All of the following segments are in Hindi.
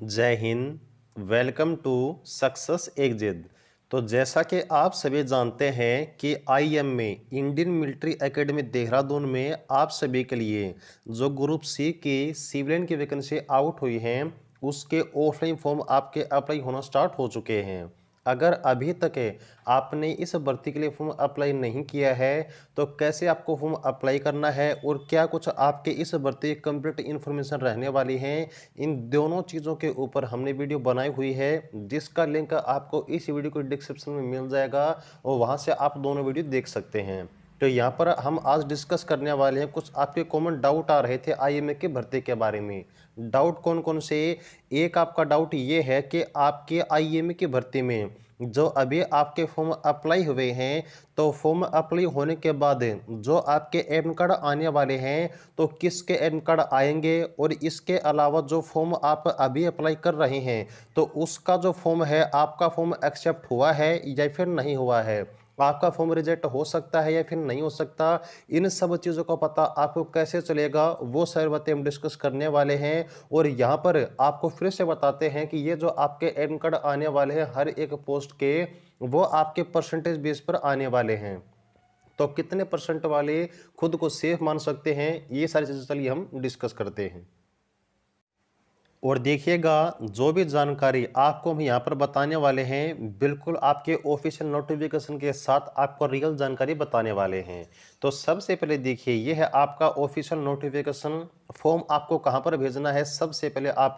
जय Hind. Welcome to success exit. तो जैसा कि आप सभी जानते हैं कि आईएम में इंडियन मिलिट्री एकेडमी देहरादून में आप सभी के लिए जो ग्रुप सी की सिविलियन की वैकेंसी आउट हुई हैं उसके ऑफलाइन फॉर्म आपके अप्लाई होना स्टार्ट हो चुके हैं। अगर अभी तक आपने इस भर्ती के लिए फॉर्म अप्लाई नहीं किया है तो कैसे आपको फॉर्म अप्लाई करना है और क्या कुछ आपके इस भर्ती कंप्लीट इन्फॉर्मेशन रहने वाली है, इन दोनों चीज़ों के ऊपर हमने वीडियो बनाई हुई है जिसका लिंक आपको इस वीडियो के डिस्क्रिप्शन में मिल जाएगा और वहां से आप दोनों वीडियो देख सकते हैं। तो यहाँ पर हम आज डिस्कस करने वाले हैं कुछ आपके कॉमन डाउट आ रहे थे आईएमए की भर्ती के बारे में। डाउट कौन कौन से? एक आपका डाउट ये है कि आपके आईएमए की भर्ती में जो अभी आपके फॉर्म अप्लाई हुए हैं तो फॉर्म अप्लाई होने के बाद जो आपके एडमिट कार्ड आने वाले हैं तो किसके एडमिट कार्ड आएंगे, और इसके अलावा जो फॉर्म आप अभी अप्लाई कर रहे हैं तो उसका जो फॉर्म है आपका फॉर्म एक्सेप्ट हुआ है या फिर नहीं हुआ है, आपका फॉर्म रिजेक्ट हो सकता है या फिर नहीं हो सकता। इन सब चीज़ों का पता आपको कैसे चलेगा वो सारी बातें हम डिस्कस करने वाले हैं। और यहाँ पर आपको फिर से बताते हैं कि ये जो आपके एडमिट कार्ड आने वाले हैं हर एक पोस्ट के वो आपके परसेंटेज बेस पर आने वाले हैं। तो कितने परसेंट वाले खुद को सेफ मान सकते हैं, ये सारी चीज़ें चलिए हम डिस्कस करते हैं। और देखिएगा जो भी जानकारी आपको हम यहाँ पर बताने वाले हैं बिल्कुल आपके ऑफिशियल नोटिफिकेशन के साथ आपको रियल जानकारी बताने वाले हैं। तो सबसे पहले देखिए ये है आपका ऑफिशियल नोटिफिकेशन। फॉर्म आपको कहाँ पर भेजना है, सबसे पहले आप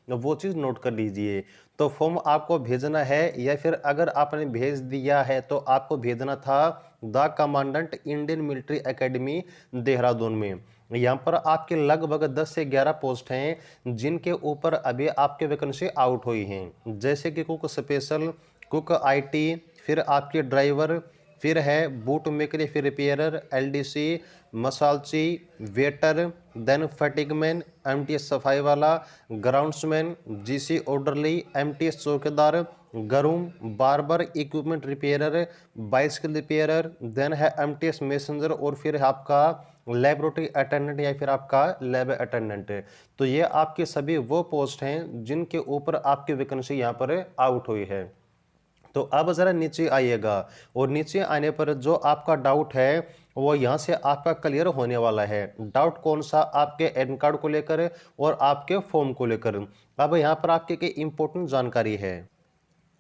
वो चीज़ नोट कर लीजिए। तो फॉर्म आपको भेजना है या फिर अगर आपने भेज दिया है तो आपको भेजना था the commandant Indian military academy Dehradun में। यहाँ पर आपके लगभग 10 से 11 पोस्ट हैं जिनके ऊपर अभी आपके वैकेंसी आउट हुई हैं, जैसे कि कुक स्पेशल, कुक आईटी, फिर आपके ड्राइवर, फिर है बूट मेकर, फिर रिपेयरर, एलडीसी, मसालची, वेटर, देन फटिगमैन, एमटीएस सफाई वाला, ग्राउंड्समैन, जीसी ऑर्डरली, एमटीएस चौकीदार, groom, barber, equipment repairer, bicycle repairer, then है एमटीएस मैसेंजर, और फिर है आपका लेबोरेटरी अटेंडेंट या फिर आपका लैब अटेंडेंट। तो ये आपके सभी वो पोस्ट हैं जिनके ऊपर आपकी वैकेंसी यहाँ पर आउट हुई है। तो अब ज़रा नीचे आइएगा और नीचे आने पर जो आपका डाउट है वो यहाँ से आपका क्लियर होने वाला है। डाउट कौन सा? आपके एडमिट कार्ड को लेकर और आपके फॉर्म को लेकर। अब यहाँ पर आपके की इंपॉर्टेंट जानकारी है,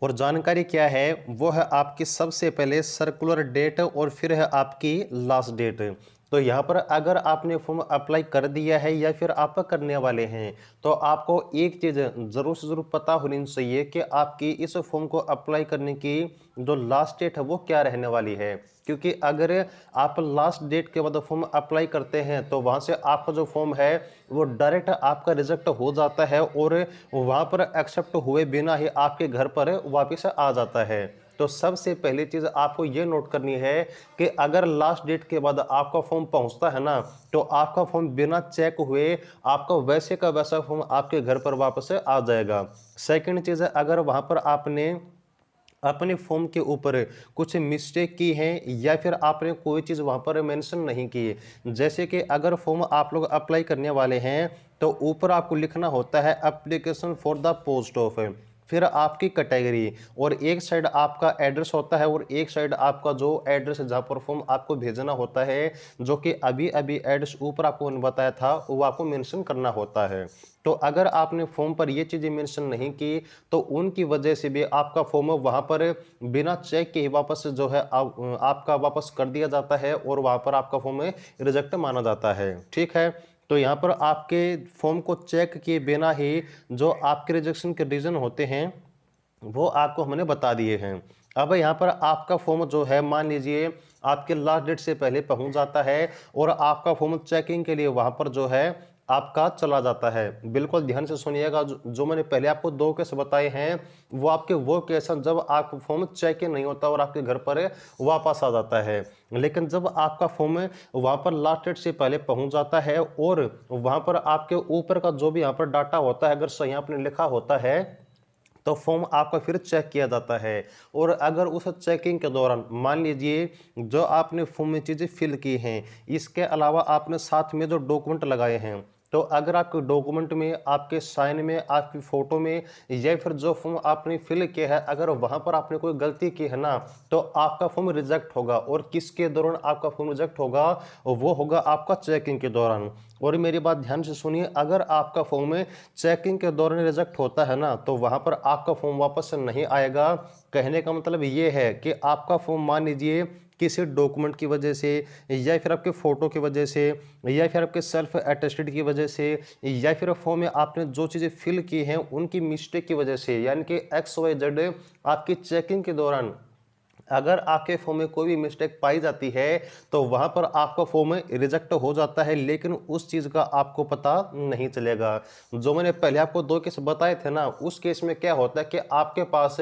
और जानकारी क्या है वो है आपकी सबसे पहले सर्कुलर डेट और फिर है आपकी लास्ट डेट। तो यहाँ पर अगर आपने फॉर्म अप्लाई कर दिया है या फिर आप करने वाले हैं तो आपको एक चीज़ ज़रूर से ज़रूर पता होनी चाहिए कि आपकी इस फॉर्म को अप्लाई करने की जो लास्ट डेट है वो क्या रहने वाली है। क्योंकि अगर आप लास्ट डेट के बाद फॉर्म अप्लाई करते हैं तो वहाँ से आपका जो फॉर्म है वो डायरेक्ट आपका रिजेक्ट हो जाता है और वहाँ पर एक्सेप्ट हुए बिना ही आपके घर पर वापस आ जाता है। तो सबसे पहली चीज़ आपको ये नोट करनी है कि अगर लास्ट डेट के बाद आपका फॉर्म पहुंचता है ना तो आपका फॉर्म बिना चेक हुए आपका वैसे का वैसा फॉर्म आपके घर पर वापस आ जाएगा। सेकंड चीज़ है, अगर वहाँ पर आपने अपने फॉर्म के ऊपर कुछ मिस्टेक की है या फिर आपने कोई चीज़ वहाँ पर मेंशन नहीं की, जैसे कि अगर फॉर्म आप लोग अप्लाई करने वाले हैं तो ऊपर आपको लिखना होता है application for the post of, फिर आपकी कैटेगरी, और एक साइड आपका एड्रेस होता है और एक साइड आपका जो एड्रेस जहाँ पर फॉर्म आपको भेजना होता है, जो कि अभी अभी एड्रेस ऊपर आपको बताया था वो आपको मेंशन करना होता है। तो अगर आपने फॉर्म पर ये चीज़ें मेंशन नहीं की तो उनकी वजह से भी आपका फॉर्म वहाँ पर बिना चेक के ही वापस जो है आपका वापस कर दिया जाता है और वहाँ पर आपका फॉर्म रिजेक्ट माना जाता है। ठीक है, तो यहाँ पर आपके फॉर्म को चेक किए बिना ही जो आपके रिजेक्शन के रीज़न होते हैं वो आपको हमने बता दिए हैं। अब यहाँ पर आपका फॉर्म जो है मान लीजिए आपके लास्ट डेट से पहले पहुँच जाता है और आपका फॉर्म चेकिंग के लिए वहाँ पर जो है आपका चला जाता है। बिल्कुल ध्यान से सुनिएगा, जो मैंने पहले आपको 2 केस बताए हैं वो आपके वो केस हैं जब आपका फॉर्म चेक ही नहीं होता और आपके घर पर वापस आ जाता है। लेकिन जब आपका फॉर्म वहाँ पर लास्ट डेट से पहले पहुँच जाता है और वहाँ पर आपके ऊपर का जो भी यहाँ पर डाटा होता है अगर सही आपने लिखा होता है तो फॉर्म आपका फिर चेक किया जाता है। और अगर उस चेकिंग के दौरान मान लीजिए जो आपने फॉर्म में चीज़ें फिल की हैं इसके अलावा आपने साथ में जो डॉक्यूमेंट लगाए हैं तो अगर आपके डॉक्यूमेंट में, आपके साइन में, आपकी फ़ोटो में या फिर जो फॉर्म आपने फिल किया है, अगर वहाँ पर आपने कोई गलती की है ना, तो आपका फॉर्म रिजेक्ट होगा। और किसके दौरान आपका फॉर्म रिजेक्ट होगा? वो होगा आपका चेकिंग के दौरान। और मेरी बात ध्यान से सुनिए, अगर आपका फॉर्म चेकिंग के दौरान रिजेक्ट होता है ना, तो वहाँ पर आपका फॉर्म वापस नहीं आएगा। कहने का मतलब ये है कि आपका फॉर्म मान लीजिए किसी डॉक्यूमेंट की वजह से, या फिर आपके फ़ोटो की वजह से, या फिर आपके सेल्फ अटेस्टेड की वजह से, या फिर फॉर्म में आपने जो चीज़ें फिल की हैं उनकी मिस्टेक की वजह से, यानी कि XYZ आपकी चेकिंग के दौरान अगर आपके फॉर्म में कोई भी मिस्टेक पाई जाती है, तो वहां पर आपका फॉर्म रिजेक्ट हो जाता है, लेकिन उस चीज़ का आपको पता नहीं चलेगा। जो मैंने पहले आपको 2 केस बताए थे ना, उस केस में क्या होता है कि आपके पास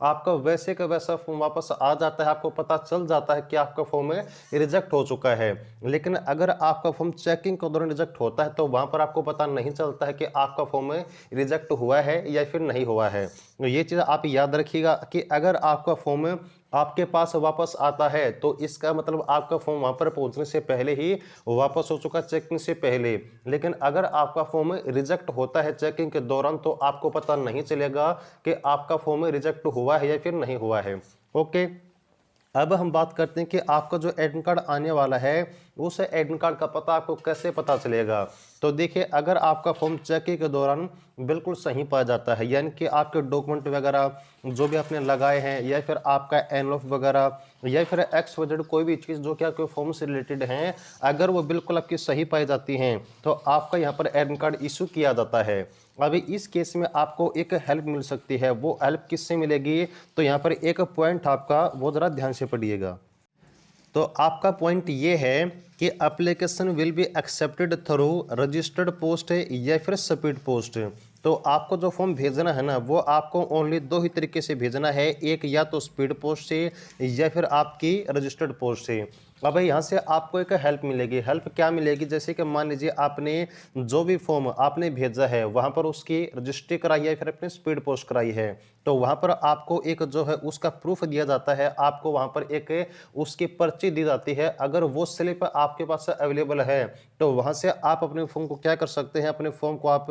आपका वैसे का वैसा फॉर्म वापस आ जाता है, आपको पता चल जाता है कि आपका फॉर्म रिजेक्ट हो चुका है। लेकिन अगर आपका फॉर्म चेकिंग के दौरान रिजेक्ट होता है, तो वहां पर आपको पता नहीं चलता है कि आपका फॉर्म रिजेक्ट हुआ है या फिर नहीं हुआ है। तो ये चीज़ आप याद रखिएगा कि अगर आपका फॉर्म आपके पास वापस आता है, तो इसका मतलब आपका फॉर्म वहां पर पहुंचने से पहले ही वापस हो चुका, चेकिंग से पहले। लेकिन अगर आपका फॉर्म रिजेक्ट होता है चेकिंग के दौरान, तो आपको पता नहीं चलेगा कि आपका फॉर्म रिजेक्ट हुआ है या फिर नहीं हुआ है। ओके, अब हम बात करते हैं कि आपका जो एडमिट कार्ड आने वाला है, उस एडमिट कार्ड का पता आपको कैसे पता चलेगा। तो देखिए, अगर आपका फॉर्म चेकिंग के दौरान बिल्कुल सही पाया जाता है, यानी कि आपके डॉक्यूमेंट वगैरह जो भी आपने लगाए हैं, या फिर आपका एनवलप वगैरह, या फिर XYZ कोई भी चीज़ जो कि आपके फॉर्म से रिलेटेड हैं, अगर वो बिल्कुल आपकी सही पाई जाती हैं, तो आपका यहाँ पर एडमिट कार्ड इशू किया जाता है। अभी इस केस में आपको एक हेल्प मिल सकती है। वो हेल्प किससे मिलेगी? तो यहाँ पर एक पॉइंट आपका, वो ज़रा ध्यान से पढ़िएगा। तो आपका पॉइंट ये है कि application will be accepted through registered post या फिर स्पीड पोस्ट। तो आपको जो फॉर्म भेजना है ना, वो आपको ओनली 2 ही तरीके से भेजना है, एक या तो स्पीड पोस्ट से या फिर आपकी रजिस्टर्ड पोस्ट से। अब यहाँ से आपको एक हेल्प मिलेगी। हेल्प क्या मिलेगी? जैसे कि मान लीजिए आपने जो भी फॉर्म आपने भेजा है, वहाँ पर उसकी रजिस्ट्री कराई है, फिर अपनी स्पीड पोस्ट कराई है, तो वहाँ पर आपको एक जो है उसका प्रूफ दिया जाता है। आपको वहाँ पर एक उसकी पर्ची दी जाती है। अगर वो स्लिप आपके पास अवेलेबल है, तो वहाँ से आप अपने फॉर्म को क्या कर सकते हैं, अपने फॉर्म को आप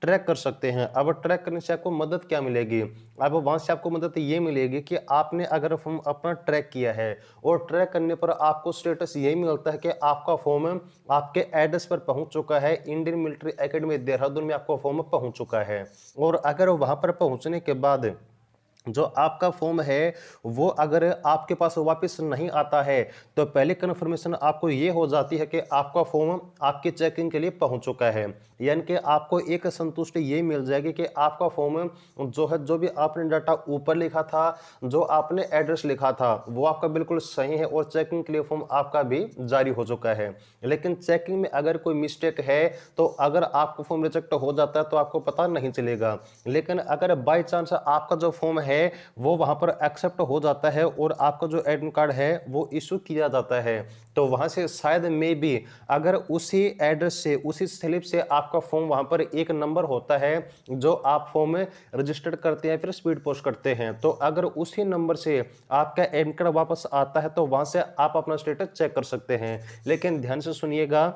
ट्रैक कर सकते हैं। अब ट्रैक करने से आपको मदद क्या मिलेगी? अब वहाँ से आपको मदद ये मिलेगी कि आपने अगर फॉर्म अपना ट्रैक किया है, और ट्रैक करने पर आपको स्टेटस यही मिलता है कि आपका फॉर्म आपके एड्रेस पर पहुंच चुका है, इंडियन मिलिट्री एकेडमी देहरादून में आपका फॉर्म पहुंच चुका है। और अगर वहां पर पहुंचने के बाद जो आपका फॉर्म है, वो अगर आपके पास वापस नहीं आता है, तो पहले कन्फर्मेशन आपको ये हो जाती है कि आपका फॉर्म आपकी चेकिंग के लिए पहुंच चुका है। यानी कि आपको एक संतुष्टि ये मिल जाएगी कि आपका फॉर्म जो है, जो भी आपने डाटा ऊपर लिखा था, जो आपने एड्रेस लिखा था, वो आपका बिल्कुल सही है, और चेकिंग के लिए फॉर्म आपका भी जारी हो चुका है। लेकिन चेकिंग में अगर कोई मिस्टेक है, तो अगर आपका फॉर्म रिजेक्ट हो जाता है, तो आपको पता नहीं चलेगा। लेकिन अगर बाई चांस आपका जो फॉर्म है वो वहां पर एक्सेप्ट हो जाता है, और आपका जो एडमिट कार्ड है वो इशू किया जाता है, तो वहां से शायद में भी अगर उसी एड्रेस से, उसी स्लिप से आपका फॉर्म, वहां पर एक नंबर होता है जो आप फॉर्म में रजिस्टर्ड करते हैं, फिर स्पीड पोस्ट करते हैं, तो अगर उसी नंबर से आपका एडमिट कार्ड वापस आता है, तो वहां से आप अपना स्टेटस चेक कर सकते हैं। लेकिन ध्यान से सुनिएगा,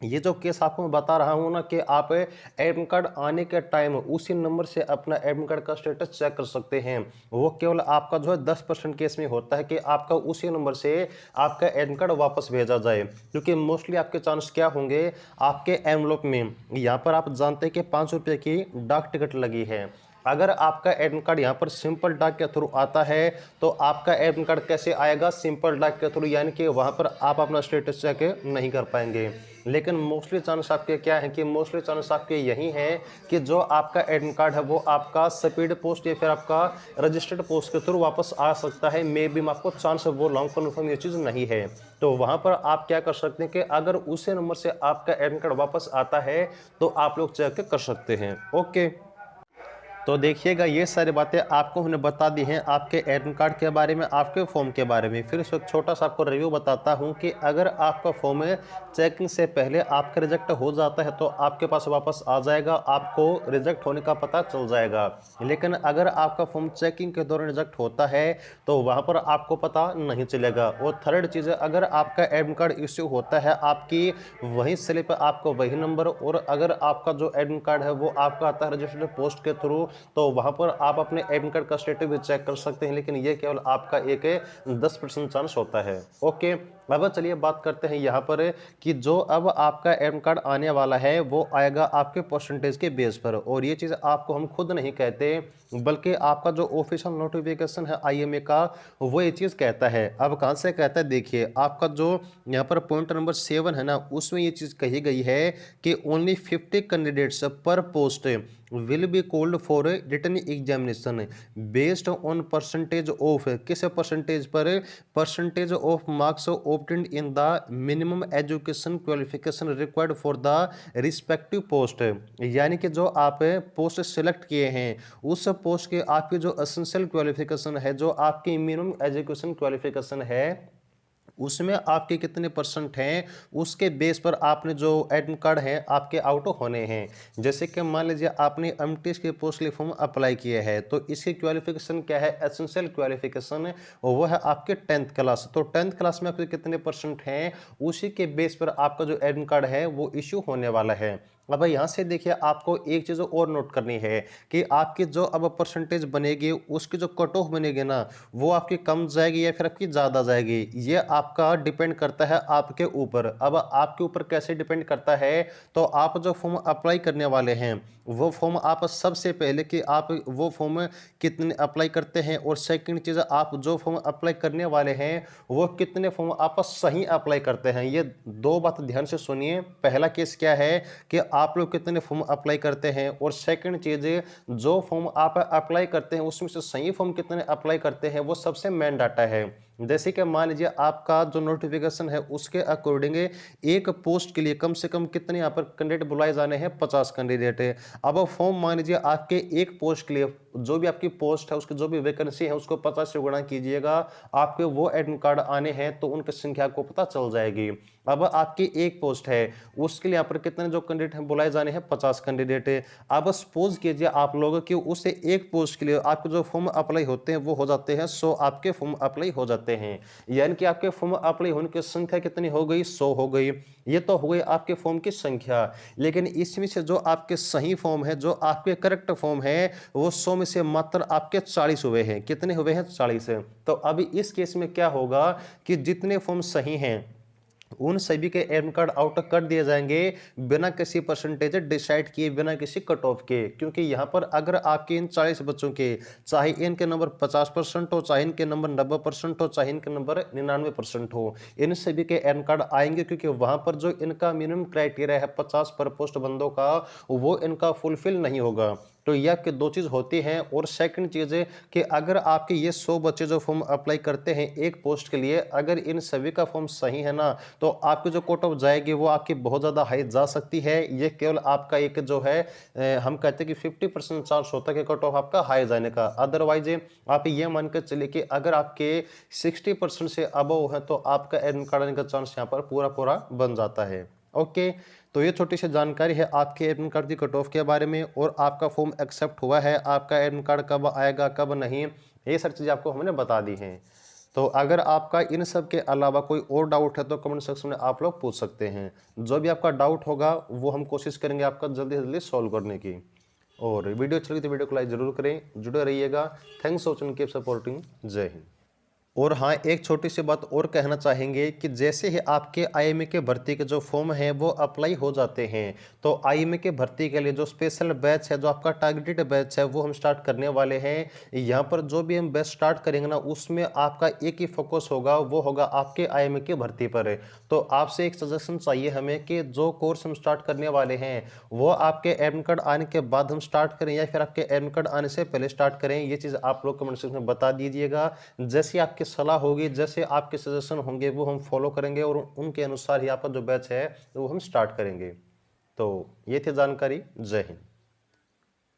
ये जो केस आपको मैं बता रहा हूं ना, कि आप एडमिट कार्ड आने के टाइम उसी नंबर से अपना एडमिट कार्ड का स्टेटस चेक कर सकते हैं, वो केवल आपका जो है 10% केस में होता है कि आपका उसी नंबर से आपका एडमिट कार्ड वापस भेजा जाए। क्योंकि मोस्टली आपके चांस क्या होंगे, आपके एनवलप में यहाँ पर आप जानते हैं कि 5 रुपये की डाक टिकट लगी है। अगर आपका एडमिट कार्ड यहाँ पर सिंपल डाक के थ्रू आता है, तो आपका एडमिट कार्ड कैसे आएगा? सिंपल डाक के थ्रू, यानी कि वहाँ पर आप अपना स्टेटस चेक नहीं कर पाएंगे। लेकिन मोस्टली चांस आपके क्या है कि मोस्टली चांस आपके यही है कि जो आपका एडमिट कार्ड है वो आपका स्पीड पोस्ट या फिर आपका रजिस्टर्ड पोस्ट के थ्रू वापस आ सकता है। मे बी मैं आपको चांस बोल रहा हूँ, कन्फर्म ये चीज़ नहीं है। तो वहाँ पर आप क्या कर सकते हैं कि अगर उसी नंबर से आपका एडमिट कार्ड वापस आता है, तो आप लोग चेक कर सकते हैं। ओके, तो देखिएगा ये सारी बातें आपको हमने बता दी हैं आपके एडमिट कार्ड के बारे में, आपके फॉर्म के बारे में। फिर एक छोटा सा आपको रिव्यू बताता हूं कि अगर आपका फॉर्म चेकिंग से पहले आपका रिजेक्ट हो जाता है तो आपके पास वापस आ जाएगा, आपको रिजेक्ट होने का पता चल जाएगा। लेकिन अगर आपका फॉर्म चेकिंग के दौरान रिजेक्ट होता है तो वहां पर आपको पता नहीं चलेगा। और थर्ड चीज़ है, अगर आपका एडमिट कार्ड इश्यू होता है, आपकी वही स्लिप, आपको वही नंबर, और अगर आपका जो एडमिट कार्ड है वो आपका आता है रजिस्टर्ड पोस्ट के थ्रू, तो वहां पर आप अपने एडमिट कार्ड का स्टेटस भी चेक कर सकते हैं। लेकिन ये केवल आपका एक 10% चांस होता है। ओके, अब चलिए बात करते हैं यहाँ पर कि जो अब आपका एडमिट कार्ड आने वाला है वो आएगा आपके परसेंटेज के बेस पर। और ये चीज़ आपको हम खुद नहीं कहते, बल्कि आपका जो ऑफिशियल नोटिफिकेशन है आईएमए का, वो ये चीज़ कहता है। अब कहाँ से कहता है, देखिए आपका जो यहाँ पर पॉइंट नंबर 7 है ना, उसमें ये चीज़ कही गई है कि ओनली 50 कैंडिडेट्स पर post will be called for written examination based on percentage of, किस परसेंटेज पर, percentage of marks obtained in the minimum education qualification required for the respective post. यानी कि जो आप पोस्ट सेलेक्ट किए हैं उस पोस्ट के आपकी जो एसेंशियल क्वालिफिकेशन है, जो आपकी मिनिमम एजुकेशन क्वालिफिकेशन है, उसमें आपके कितने परसेंट हैं, उसके बेस पर आपने जो एडमिट कार्ड है आपके आउट होने हैं। जैसे कि मान लीजिए आपने एमटीएस के पोस्ट के लिए फॉर्म अप्लाई किए हैं, तो इसकी क्वालिफिकेशन क्या है, एसेंशियल क्वालिफिकेशन, वो है आपके 10th क्लास। तो 10th क्लास में आपके कितने परसेंट हैं, उसी के बेस पर आपका जो एडमिट कार्ड है वो इश्यू होने वाला है। अब यहाँ से देखिए आपको एक चीज़ और नोट करनी है कि आपकी जो अब परसेंटेज बनेगी, उसकी जो कट ऑफ बनेगी ना, वो आपकी कम जाएगी या फिर आपकी ज़्यादा जाएगी, ये आपका डिपेंड करता है आपके ऊपर। अब आपके ऊपर कैसे डिपेंड करता है, तो आप जो फॉर्म अप्लाई करने वाले हैं वो फॉर्म आप सबसे पहले कि आप वो फॉर्म कितने अप्लाई करते हैं, और सेकंड चीज़ आप जो फॉर्म अप्लाई करने वाले हैं वो कितने फॉर्म आप सही अप्लाई करते हैं। ये दो बात ध्यान से सुनिए। पहला केस क्या है कि आप लोग कितने फॉर्म अप्लाई करते हैं, और सेकंड चीज़ जो फॉर्म आप अप्लाई करते हैं उसमें से सही फॉर्म कितने अप्लाई करते हैं, वो सबसे मेन डाटा है। जैसे कि मान लीजिए आपका जो नोटिफिकेशन है उसके अकॉर्डिंग एक पोस्ट के लिए कम से कम कितने यहाँ पर कैंडिडेट बुलाए जाने हैं, 50 कैंडिडेट है। अब फॉर्म मान लीजिए आपके एक पोस्ट के लिए, जो भी आपकी पोस्ट है उसकी जो भी वैकेंसी है उसको 50 से गुणा कीजिएगा, आपके वो एडमिट कार्ड आने हैं तो उनकी संख्या को पता चल जाएगी। अब आपकी एक पोस्ट है, उसके लिए यहाँ पर कितने जो कैंडिडेट हैं बुलाए जाने हैं, 50 कैंडिडेट है। अब सपोज कीजिए आप लोग कि उससे एक पोस्ट के लिए आपके जो फॉर्म अप्लाई होते हैं वो हो जाते हैं 100, आपके फॉर्म अप्लाई हो जाते हैं। यानी कि आपके फॉर्म अप्लाई होने की संख्या कितनी हो गई, 100 हो गई। ये तो हो गई आपके फॉर्म की संख्या। लेकिन इसमें से जो आपके सही फॉर्म है, जो आपके करेक्ट फॉर्म है, वो 100 में से मात्र आपके 40 हुए हैं। कितने हुए हैं, 40 है। तो अभी इस केस में क्या होगा कि जितने फॉर्म सही हैं उन सभी के एडमिट कार्ड आउट कर दिए जाएंगे, बिना किसी परसेंटेज डिसाइड किए, बिना किसी कट ऑफ के। क्योंकि यहाँ पर अगर आपके इन 40 बच्चों के, चाहे इनके नंबर 50% हो, चाहे इनके नंबर 90% हो, चाहे इनके नंबर 99% हो, इन सभी के एडमिट कार्ड आएंगे। क्योंकि वहां पर जो इनका मिनिमम क्राइटेरिया है 50 पर पोस्ट बंदों का, वो इनका फुलफिल नहीं होगा। तो ये आपके दो चीज़ होती हैं। और सेकंड चीज़ है कि अगर आपके ये 100 बच्चे जो फॉर्म अप्लाई करते हैं एक पोस्ट के लिए, अगर इन सभी का फॉर्म सही है ना, तो आपकी जो कट ऑफ जाएगी वो आपकी बहुत ज़्यादा हाई जा सकती है। ये केवल आपका एक जो है हम कहते हैं कि 50% चांस होता है कि कट ऑफ आपका हाई जाने का। अदरवाइज आप ये मान कर चलिए कि अगर आपके 60% से अबव है तो आपका एडमिट कार्ड आने का चांस यहाँ पर पूरा पूरा बन जाता है। ओके, तो ये छोटी सी जानकारी है आपके एडमिट कार्ड की कट ऑफ के बारे में, और आपका फॉर्म एक्सेप्ट हुआ है, आपका एडमिट कार्ड कब आएगा कब नहीं, ये सारी चीज़ें आपको हमने बता दी हैं। तो अगर आपका इन सब के अलावा कोई और डाउट है तो कमेंट सेक्शन में आप लोग पूछ सकते हैं। जो भी आपका डाउट होगा वो हम कोशिश करेंगे आपका जल्दी से जल्दी सॉल्व करने की। और वीडियो अच्छी लगी तो वीडियो को लाइक जरूर करें, जुड़े रहिएगा। Thanks for watching, keep supporting. जय हिंद। और हाँ, एक छोटी सी बात और कहना चाहेंगे कि जैसे ही आपके आईएमए के भर्ती के जो फॉर्म हैं वो अप्लाई हो जाते हैं, तो आईएमए के भर्ती के लिए जो स्पेशल बैच है, जो आपका टारगेटेड बैच है, वो हम स्टार्ट करने वाले हैं। यहाँ पर जो भी हम बैच स्टार्ट करेंगे ना, उसमें आपका एक ही फोकस होगा, वो होगा आपके आईएमए की भर्ती पर। तो आपसे एक सजेशन चाहिए हमें कि जो कोर्स हम स्टार्ट करने वाले हैं वो आपके एडमिट कार्ड आने के बाद हम स्टार्ट करें या फिर आपके एडमिट कार्ड आने से पहले स्टार्ट करें, ये चीज़ आप लोग कमेंट सेक्शन में बता दीजिएगा। जैसे आपकी सलाह होगी, जैसे आपके सजेशन होंगे, वो हम फॉलो करेंगे और उनके अनुसार ही आपका जो बैच है वो हम स्टार्ट करेंगे। तो ये थी जानकारी। जय हिंद।